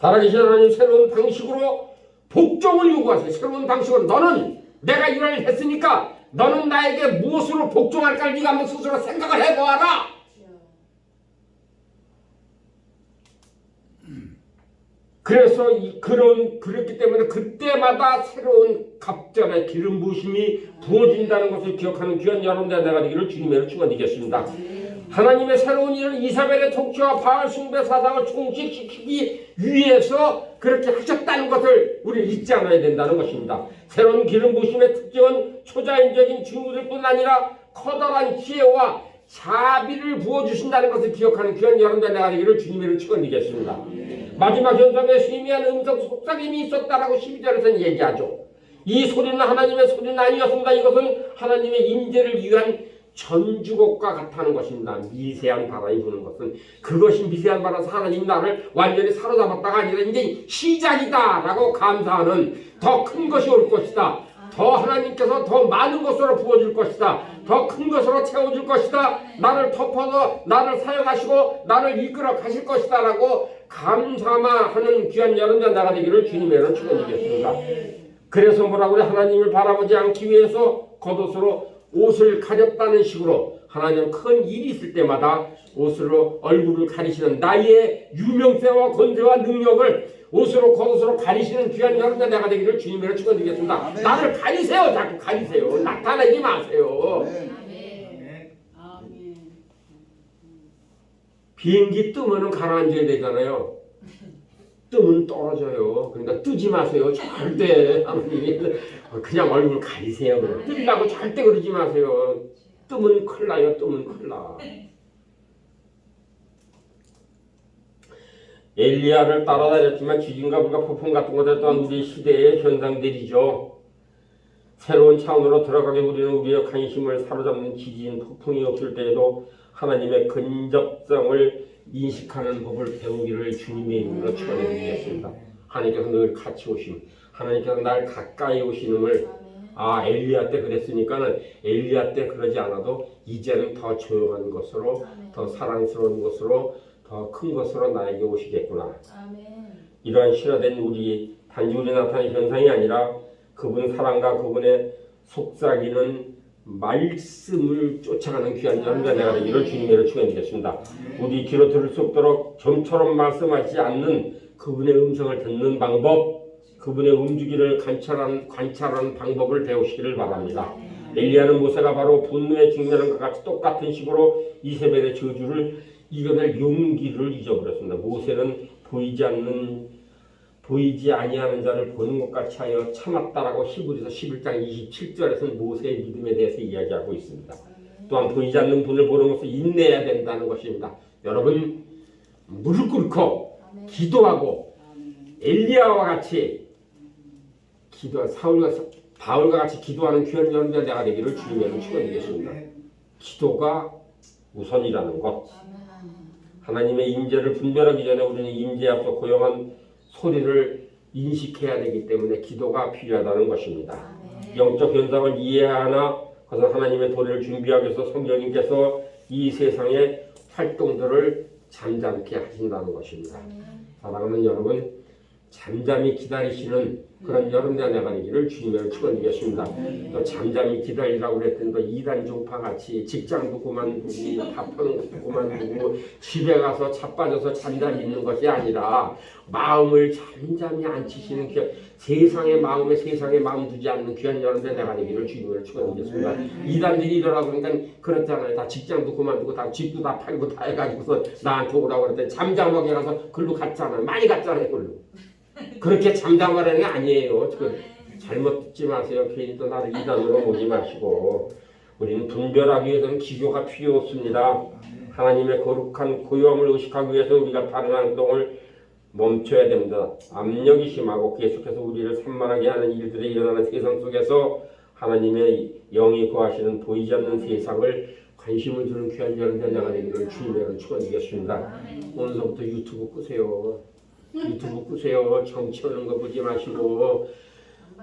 Speaker 1: 살아계신 하나님 새로운 방식으로 복종을 요구하세요. 새로운 방식으로 너는 내가 이 일을 했으니까 너는 나에게 무엇으로 복종할까 네가 한번 스스로 생각을 해보아라. 그래서 그렇기 때문에 그때마다 새로운 갑절의 기름 부으심이 부어진다는 것을 기억하는 귀한 여러분들 내가 되기를 주님으로 축원드리겠습니다. 하나님의 새로운 일을 이사벨의 통치와 바알 숭배 사상을 종식시키기 위해서 그렇게 하셨다는 것을 우리 잊지 않아야 된다는 것입니다. 새로운 기름 부으심의 특징은 초자연적인 징후들뿐 아니라 커다란 지혜와 자비를 부어주신다는 것을 기억하는 귀한 여러분들 내가 되기를 주님으로 축원드리겠습니다. 마지막 현상에 희미한 음성 속삭임이 있었다라고 12절에서는 얘기하죠. 이 소리는 하나님의 소리는 아니었습니다. 이것은 하나님의 임재를 위한 전주곡과 같다는 것입니다. 미세한 바람이 부는 것은 그것이 미세한 바라서 하나님 나를 완전히 사로잡았다가 아니라 이제 시작이다 라고 감사하는 더 큰 것이 올 것이다. 더 하나님께서 더 많은 것으로 부어줄 것이다. 더 큰 것으로 채워줄 것이다. 나를 덮어서 나를 사용하시고 나를 이끌어 가실 것이다 라고 감사만 하는 귀한 여러분들 나가 되기를 주님의 축원드리겠습니다. 그래서 뭐라고 그래? 하나님을 바라보지 않기 위해서 겉옷으로 옷을 가렸다는 식으로 하나님 큰 일이 있을 때마다 옷으로 얼굴을 가리시는 나의 유명세와 권세와 능력을 옷으로 겉옷으로 가리시는 귀한 여러분들 내가 되기를 주님으로 축원드리겠습니다. 나를 가리세요. 자꾸 가리세요. 나타내지 마세요. 비행기 뜨면은 가라앉아야 되잖아요. 뜨면 떨어져요. 그러니까 뜨지 마세요. 절대. 그냥 얼굴 가리세요. 뜨려고 절대 그러지 마세요. 뜨면 큰일 나요. 뜨면 큰일 나. 엘리야를 따라다녔지만 지진과 불과 폭풍 같은 것들 또한 우리 시대의 현상들이죠. 새로운 차원으로 들어가게 우리는 우리의 관심을 사로잡는 지진, 폭풍이 없을 때에도 하나님의 근접성을 인식하는 법을 배우기를 주님의 이름으로 축원드리겠습니다. 하나님께서 늘 같이 오심, 하나님께서 날 가까이 오시는을 엘리야 때 그랬으니까는 엘리야 때 그러지 않아도 이제는 더 조용한 것으로 더 사랑스러운 것으로 더 큰 것으로 나에게 오시겠구나. 이러한 실화된 우리 단지 우리 나타나는 현상이 아니라 그분 사랑과 그분의 속삭이는 말씀을 쫓아가는 귀한 자녀가 내가 되기를 주님으로 축원드리겠습니다. 우리 귀로 들을 수 없도록 좀처럼 말씀하지 않는 그분의 음성을 듣는 방법, 그분의 움직이를 관찰하는 방법을 배우시기를 바랍니다. 엘리야는 모세가 바로 분노에 직면한 것 같이 똑같은 식으로 이세벨의 저주를 이겨낼 용기를 잊어버렸습니다. 모세는 보이지 아니하는 자를 보는 것 같이 하여 참았다라고 히브리서 11장 27절에서는 모세의 믿음에 대해서 이야기하고 있습니다. 또한 보이지 않는 분을 보는 것을 인내해야 된다는 것입니다. 여러분 무릎 꿇고 기도하고 엘리야와 같이 바울과 같이 기도하는 귀한 여러분들 내가 되기를 주님의 축원드리겠습니다. 기도가 우선이라는 것. 하나님의 임재를 분별하기 전에 우리는 임재 앞서 고용한 소리를 인식해야 되기 때문에 기도가 필요하다는 것입니다. 영적 현상을 이해하나 그것은 하나님의 도리를 준비하기 위해서 성령님께서 이 세상의 활동들을 잠잠케 하신다는 것입니다. 사랑하는 여러분, 잠잠히 기다리시는 그런 여러분의 내가 되기를 주님으로 축원드리겠습니다. 또 잠잠히 기다리라고 그랬더니 또 이단 종파같이 직장도 그만두고 밥하는 것도 그만두고 집에 가서 자빠져서 잠잠히 있는 것이 아니라 마음을 잠잠히 앉히시는 세상의 마음 두지 않는 귀한 여러분의 내가 되기를 주님으로 축원드리겠습니다. 이단들이 이러라고 그러니까 그렇잖아요. 다 직장도 그만두고 다 집도 다 팔고 다 해가지고서 나한테 오라고 그랬더니 잠잠하게 가서 글로 갔잖아요. 많이 갔잖아요. 글로. 그렇게 잠잠하라는 게 아니에요. 잘못 듣지 마세요. 괜히 또 나를 이단으로 보지 마시고 우리는 분별하기 위해서는 기교가 필요 없습니다. 하나님의 거룩한 고요함을 의식하기 위해서 우리가 다른 행동을 멈춰야 됩니다. 압력이 심하고 계속해서 우리를 산만하게 하는 일들이 일어나는 세상 속에서 하나님의 영이 거하시는 보이지 않는 세상을 관심을 두는 귀한 여러분들 나가 되기를 주님의 축원드리겠습니다. 오늘부터 유튜브 끄세요. 유튜브 끄세요. 정치하는 거 보지 마시고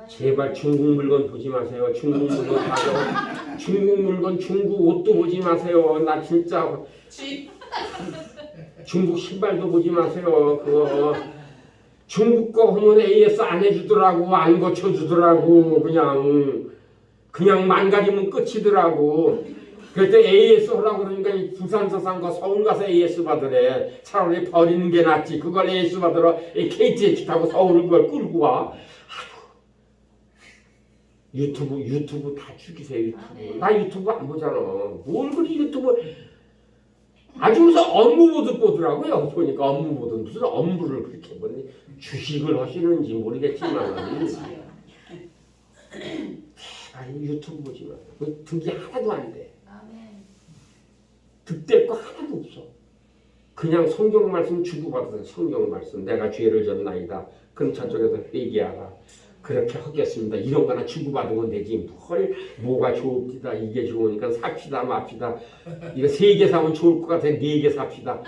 Speaker 1: 제발 중국 물건 보지 마세요. 중국 물건 사요. 중국 물건 중국 옷도 보지 마세요. 나 진짜 중국 신발도 보지 마세요. 그거 중국 거 하면 AS 안 해주더라고. 안 고쳐주더라고. 그냥 망가지면 끝이더라고. 그때 AS 하라고 그러니까 부산서 산 거 서울 가서 AS 받으래. 차라리 버리는 게 낫지. 그걸 AS 받으러 KTX 타고 서울을 그걸 끌고 와. 유튜브 다 죽이세요. 유튜브. 나 유튜브 안 보잖아. 뭘 그리 유튜브. 아주 무슨 업무 보듯 보더라고요. 보니까 업무 보듯 무슨 업무를 그렇게 보니 주식을 하시는지 모르겠지만 유튜브 보지 마. 득이 하나도 안 돼. 득될 거 하나도 없어. 그냥 성경 말씀 주고받아서 성경 말씀 내가 죄를 졌나이다. 그럼 저쪽에서 회개하라. 그렇게 하겠습니다. 이런 거나 주고받으면 되지. 뭐가 좋읍니다. 이게 좋으니까 삽시다 맙시다. 이거 3개 사면 좋을 것 같아. 4개 삽시다.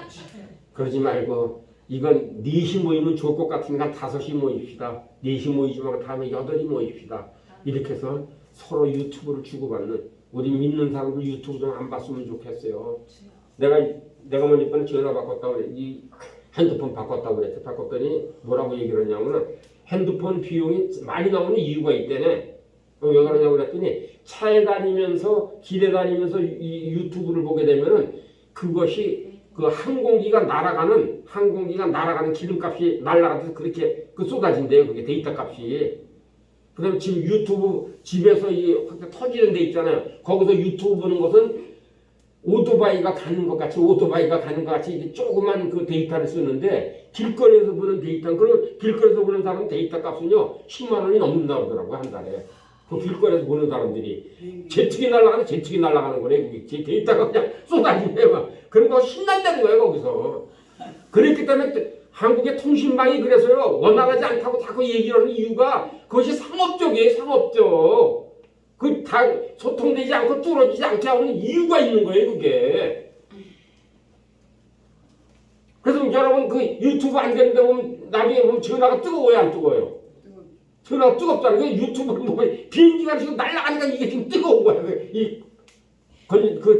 Speaker 1: 그러지 말고 이건 4시 모이면 좋을 것 같으니까 5시 모입시다. 4시 모이지 말고 다음에 8시 모입시다. 이렇게 해서 서로 유튜브를 주고받는, 우리 믿는 사람들 유튜브 좀 안 봤으면 좋겠어요. 내가 먼저 이번에 전화 바꿨다고 그래. 이 핸드폰 바꿨다고 그랬지. 바꿨더니 뭐라고 얘기를 하냐면은 핸드폰 비용이 많이 나오는 이유가 있대네. 왜 그러냐고 그랬더니 차에 다니면서 길에 다니면서 이 유튜브를 보게 되면은 그것이 그 항공기가 날아가는 기름값이 날아가면서 그렇게 그 쏟아진대요. 그게 데이터 값이. 그다음에 지금 유튜브 집에서 이 터지는 데 있잖아요. 거기서 유튜브 보는 것은 오토바이가 가는 것 같이 이게 조그만 그 데이터를 쓰는데 길거리에서 보는 데이터는, 그럼 길거리에서 보는 사람은 데이터 값은요 10만 원이 넘는다고 하더라고요, 한 달에. 그 길거리에서 보는 사람들이 제트기 날아가는 거래. 그게 데이터가 그냥 쏟아지네요. 막. 그런 거 신난다는 거예요, 거기서. 그렇기 때문에 한국의 통신망이 그래서요 원활하지 않다고 자꾸 얘기를 하는 이유가 그것이 상업적이에요, 상업적. 그 다 소통되지 않고 뚫어지지 않게 하는 이유가 있는 거예요, 그게. 그래서 여러분 그 유튜브 안 되는데 보면 나중에 보면 전화가 뜨거워요, 안 뜨거워요? 전화가 뜨겁다는 게 유튜브를 보고 비행기가 지금 날아가니까 이게 지금 뜨거운 거야.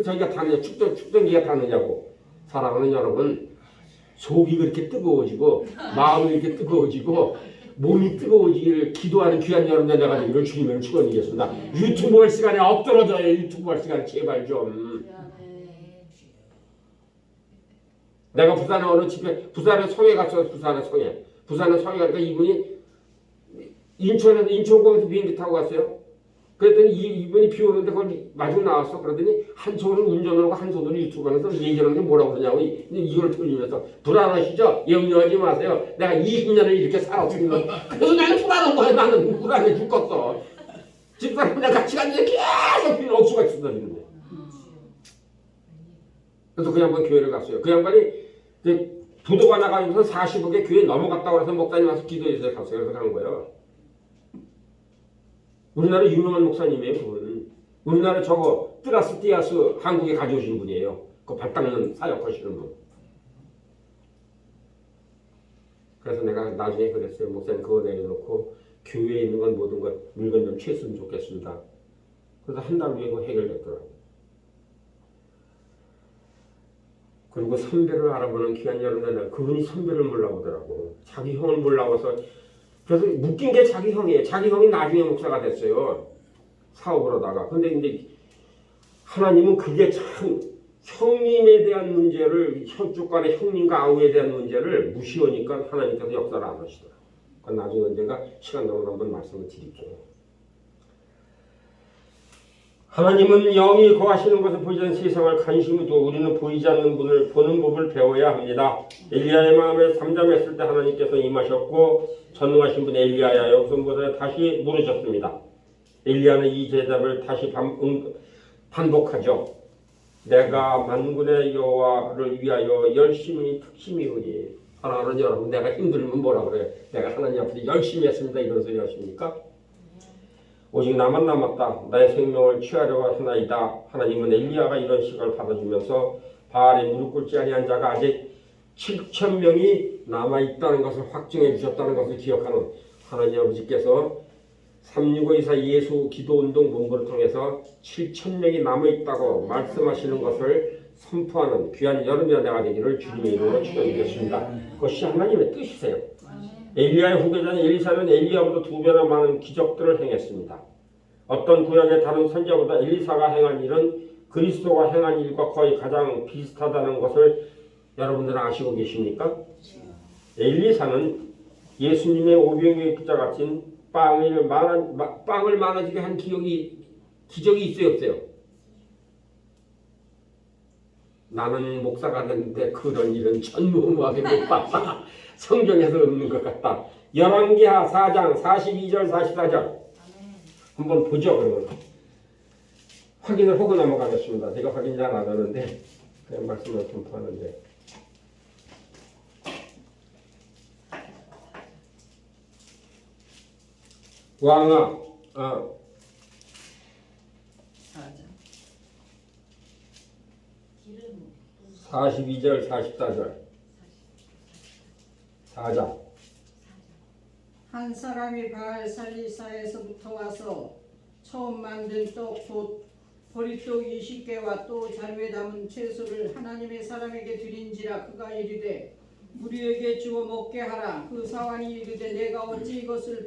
Speaker 1: 저기가 타느냐, 축전기가 타느냐고. 사랑하는 여러분, 속이 그렇게 뜨거워지고 마음이 이렇게 뜨거워지고 몸이 뜨거워지기를 기도하는 귀한 여러분들 내가 되기를 주님을 축원드리겠습니다. 유튜브 할 시간에 엎드러져요. 유튜브 할 시간에 제발 좀. 내가 부산에 어느 집에 부산에 성에 갔어요. 부산에 성에 가니까 이분이 인천공에서 비행기 타고 갔어요. 그랬더니 이분이 비 오는데 그걸 마중 나왔어. 그러더니 한 손으로 운전을 하고 한 손으로 유튜브 하면서 얘기하는 게 뭐라고 그러냐고 이걸 돌리면서 불안하시죠? 염려하지 마세요. 내가 20년을 이렇게 살았습니다. 그래서 나는 불안한 거야. 나는 불안해 죽겠어. 집사람이랑 같이 갔는데 계속 비는 억수가 쏟아지는데. 그래서 그 양반 교회를 갔어요. 그 양반이 부도가 나가면서 40억에 교회 넘어갔다고 해서 목사님 와서 기도해서 갔어요. 그래서 간 거예요. 우리나라 유명한 목사님이에요, 그분. 우리나라 저거 띠아스 한국에 가져오신 분이에요. 그 발 닦는 사역하시는 분. 그래서 내가 나중에 그랬어요. 목사님 그거 내려놓고 교회에 있는 건 모든 것 물건 좀 취했으면 좋겠습니다. 그래서 한 달 후에 그거 해결됐더라고요. 그리고 선배를 알아보는 귀한 여러분들, 그분이 선배를 몰라보더라고. 자기 형을 몰라봐서. 그래서 웃긴 게 자기 형이에요. 자기 형이 나중에 목사가 됐어요. 사업을 하다가. 근데 이제 하나님은 그게 참 형님에 대한 문제를, 혈족 간의 형님과 아우에 대한 문제를 무시하니까 하나님께서 역사를 안 하시더라고요. 그건 나중에 언젠가 시간 나면 한번 말씀을 드릴게요. 하나님은 영이 거하시는 것을 보이지 않는 세상을 간심히 두어 우리는 보이지 않는 분을 보는 법을 배워야 합니다. 엘리야의 마음에 잠잠했을 때 하나님께서 임하셨고 전능하신 분 엘리야야 여기서 무엇을 다시 물으셨습니다. 엘리야는 이 대답을 다시 반복하죠. 내가 만군의 여호와를 위하여 열심히 특심히 하니. 사랑하는 여러분, 내가 힘들면 뭐라 그래요? 내가 하나님 앞에서 열심히 했습니다. 이런 소리 하십니까? 오직 나만 남았다. 나의 생명을 취하려고 하나이다. 하나님은 엘리야가 이런 시각을 받아주면서 바알에 무릎 꿇지 아니한 자가 아직 7,000명이 남아있다는 것을 확증해 주셨다는 것을 기억하는 하나님 아버지께서 36524 예수 기도운동 본부를 통해서 7,000명이 남아있다고 말씀하시는 것을 선포하는 귀한 여름의 내가 되기를 주님의 이름으로 축원드리겠습니다. 그것이 하나님의 뜻이세요. 엘리야의 후계자인 엘리사는 엘리야보다 2배나 많은 기적들을 행했습니다. 어떤 구약의 다른 선지자보다 엘리사가 행한 일은 그리스도가 행한 일과 거의 가장 비슷하다는 것을 여러분들은 아시고 계십니까? 엘리사는 예수님의 오병이의 기자 같은 빵을 많아지게 한 기적이 있어요, 없어요? 나는 목사가 됐는데 그런 일은 전무후무하게 못 봤다. 성경에서 없는 것 같다. 열왕기하 4장 42절 44절 한번 보죠. 그러면 확인을 하고 넘어가겠습니다. 제가 확인 잘 안 하는데 그냥 말씀을 전파하는데 왕아 42절 44절 4장
Speaker 3: 한 사람이 바알 살리사에서부터 와서 처음 만든 떡 곧 보리떡 20개와 또 자루에 담은 채소를 하나님의 사람에게 드린지라. 그가 이르되 무리에게 주어 먹게 하라. 그 사환이 이르되 내가 어찌 이것을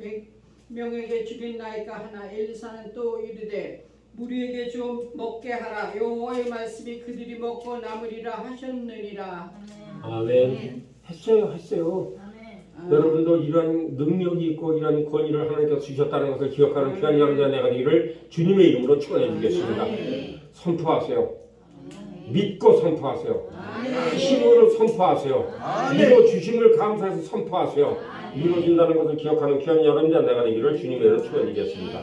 Speaker 3: 100명에게 주겠나이까 하나. 엘리사는 또 이르되 무리에게 주어 먹게 하라. 여호와의 말씀이 그들이 먹고 남으리라 하셨느니라.
Speaker 1: 아멘. 했어요. 여러분도 이런 능력이 있고 이런 권위를 하나님께서 주셨다는 것을 기억하는 귀한 여러분의 내가 되기를 주님의 이름으로 축원해 주겠습니다. 선포하세요. 믿고 선포하세요. 힘으로 선포하세요. 이루 주심을 감사해서 선포하세요. 이루어진다는 것을 기억하는 귀한 여러분의 내가 되기를 주님의 이름으로 축원해 주겠습니다.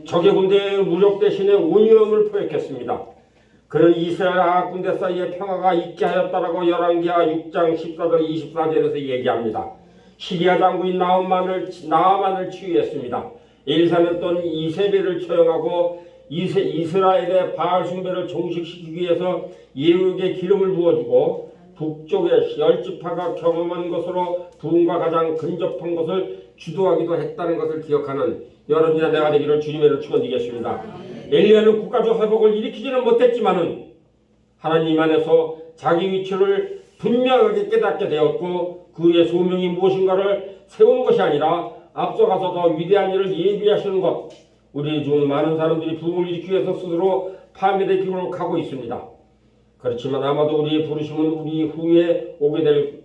Speaker 1: 적의 군대의 무력 대신에 온유함을 포획했습니다. 그는 이스라엘 아합 군대 사이에 평화가 있게 하였다라고 열왕기하 6장 14절 24절에서 얘기합니다. 시리아 장군인 나아만을 치유했습니다. 엘리사는 또 이세벨을 처형하고 이스라엘의 바알 숭배를 종식시키기 위해서 예후에게 기름을 부어주고 북쪽의 10지파가 경험한 것으로 부흥과 가장 근접한 것을 주도하기도 했다는 것을 기억하는 여러분이나 내가 되기를 주님의 이름으로 축원드리겠습니다. 엘리야는 국가적 회복을 일으키지는 못했지만은 하나님 안에서 자기 위치를 분명하게 깨닫게 되었고 그의 소명이 무엇인가를 세우는 것이 아니라 앞서가서 더 위대한 일을 예비하시는 것. 우리 중 많은 사람들이 부흥을 일으키기 위해서 스스로 파멸의 길로 가고 있습니다. 그렇지만 아마도 우리의 부르심은 우리 후에 오게 될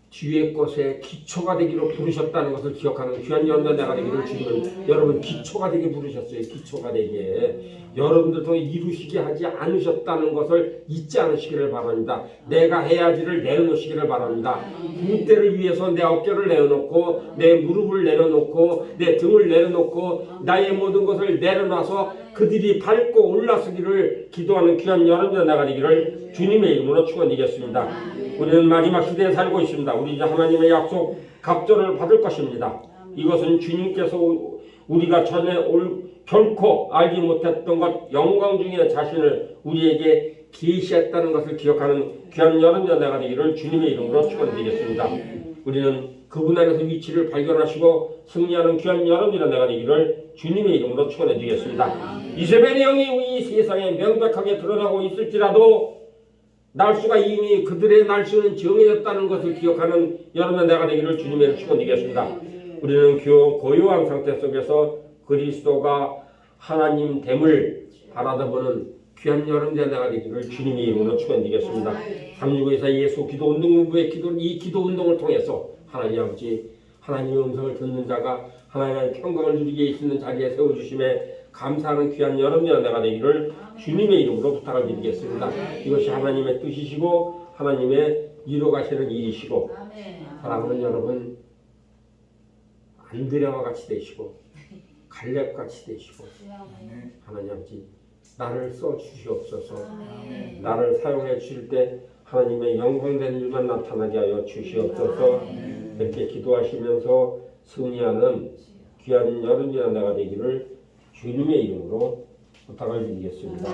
Speaker 1: 뒤의 것에 기초가 되기로 부르셨다는 것을 기억하는 귀한 여러분의 내가 되기를 주님은 여러분 기초가 되게 부르셨어요. 기초가 되게 여러분들 통해 이루시게 하지 않으셨다는 것을 잊지 않으시기를 바랍니다. 내가 해야지를 내려놓으시기를 바랍니다. 군대를 위해서 내 어깨를 내려놓고 내 무릎을 내려놓고 내 등을 내려놓고 나의 모든 것을 내려놔서 그들이 밟고 올라서기를 기도하는 귀한 여러분의 내가 되기를 주님의 이름으로 축원드리겠습니다. 우리는 마지막 시대에 살고 있습니다. 우리 이제 하나님의 약속 갑절을 받을 것입니다. 이것은 주님께서 우리가 전에 결코 알지 못했던 것 영광 중에 자신을 우리에게 계시했다는 것을 기억하는 귀한 여러분의 내가 되기를 주님의 이름으로 축원드리겠습니다. 우리는 그분 안에서 위치를 발견하시고 승리하는 귀한 여러분의 내가 되기를 주님의 이름으로 축원해드리겠습니다. 이세벨의 영이 이 세상에 명백하게 드러나고 있을지라도 날수가 이미 그들의 날수는 정해졌다는 것을 기억하는 여러분의 내가 되기를 주님의 축원드리겠습니다. 우리는 고요한 상태 속에서 그리스도가 하나님 됨을 바라다보는 귀한 여러분의 내가 되기를 주님의 이름으로 축원드리겠습니다. 36524 예수 기도 운동부의 이 기도 운동을 통해서 하나님 아버지 하나님의 음성을 듣는 자가 하나님의 평강을 누리게 있는 자리에 세워주심에 감사하는 귀한 여러분의 내가 되기를 주님의 이름으로 부탁을 드리겠습니다. 이것이 하나님의 뜻이시고 하나님의 이루어가시는 일이시고 사랑하는 여러분 안드레와 같이 되시고 갈렙같이 되시고 하나님 아버지 나를 써주시옵소서. 나를 사용해 주실 때 하나님의 영광된 일만 나타나게 하여 주시옵소서. 이렇게 기도하시면서 승리하는 귀한 여러분의 내가 되기를 주님의 이름으로 부탁을 드리겠습니다.